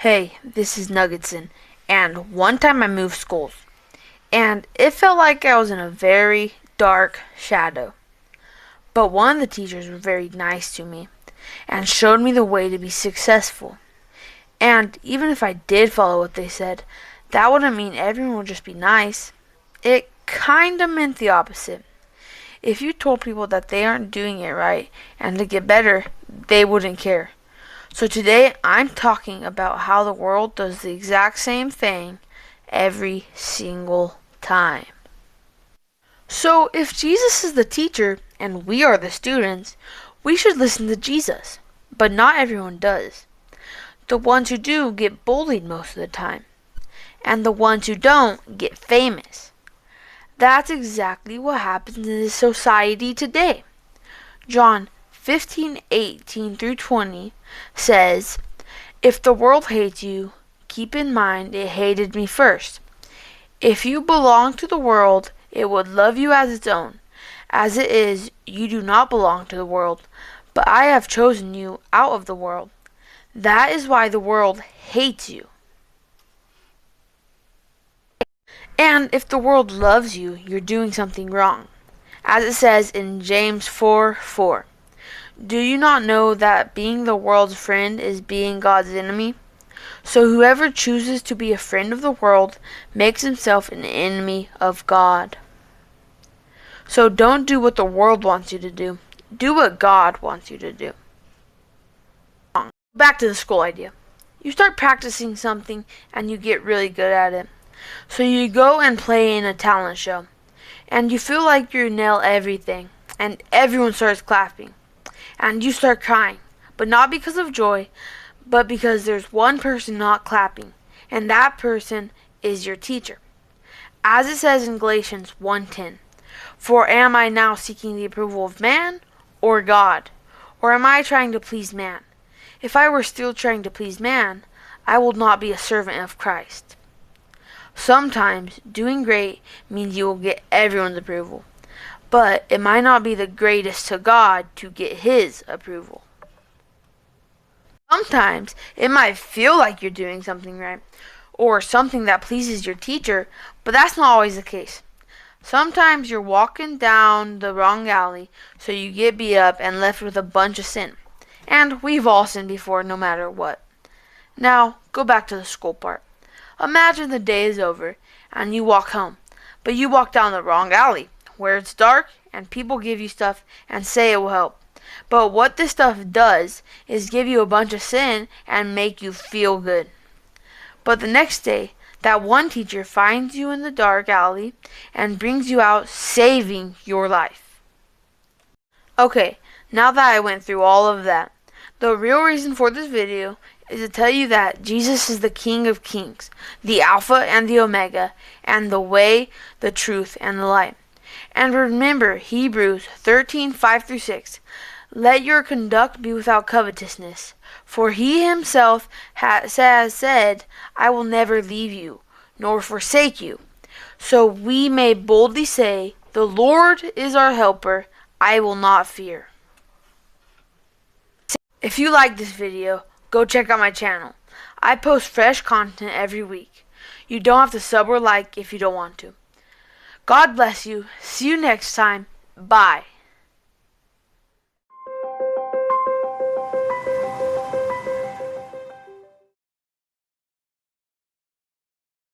Hey, this is Nuggetson, and one time I moved schools, and it felt like I was in a very dark shadow. But one of the teachers was very nice to me and showed me the way to be successful. And even if I did follow what they said, that wouldn't mean everyone would just be nice. It kinda meant the opposite. If you told people that they aren't doing it right and to get better, they wouldn't care. So today I'm talking about how the world does the exact same thing every single time. So if Jesus is the teacher and we are the students, we should listen to Jesus. But not everyone does. The ones who do get bullied most of the time. And the ones who don't get famous. That's exactly what happens in this society today. John 15:18 through 20 says, "If the world hates you, keep in mind it hated me first. If you belong to the world, it would love you as its own. As it is, you do not belong to the world, but I have chosen you out of the world. That is why the world hates you. And if the world loves you, you're doing something wrong. As it says in James 4:4. Do you not know that being the world's friend is being God's enemy? So whoever chooses to be a friend of the world makes himself an enemy of God. So don't do what the world wants you to do. Do what God wants you to do." Back to the school idea. You start practicing something and you get really good at it. So you go and play in a talent show. And you feel like you nail everything. And everyone starts clapping. And you start crying, but not because of joy, but because there's one person not clapping, and that person is your teacher. As it says in Galatians 1:10, "For am I now seeking the approval of man or God? Or am I trying to please man? If I were still trying to please man, I will not be a servant of Christ." Sometimes doing great means you will get everyone's approval. But it might not be the greatest to God to get His approval. Sometimes it might feel like you're doing something right, or something that pleases your teacher, but that's not always the case. Sometimes you're walking down the wrong alley, so you get beat up and left with a bunch of sin. And we've all sinned before, no matter what. Now, go back to the school part. Imagine the day is over, and you walk home, but you walk down the wrong alley, where it's dark and people give you stuff and say it will help. But what this stuff does is give you a bunch of sin and make you feel good. But the next day, that one teacher finds you in the dark alley and brings you out, saving your life. Okay, now that I went through all of that, the real reason for this video is to tell you that Jesus is the King of Kings, the Alpha and the Omega, and the way, the truth, and the light. And remember Hebrews 13:5 through 6. "Let your conduct be without covetousness, for he himself has said, I will never leave you, nor forsake you. So we may boldly say, the Lord is our helper, I will not fear." If you like this video, go check out my channel. I post fresh content every week. You don't have to sub or like if you don't want to. God bless you. See you next time. Bye.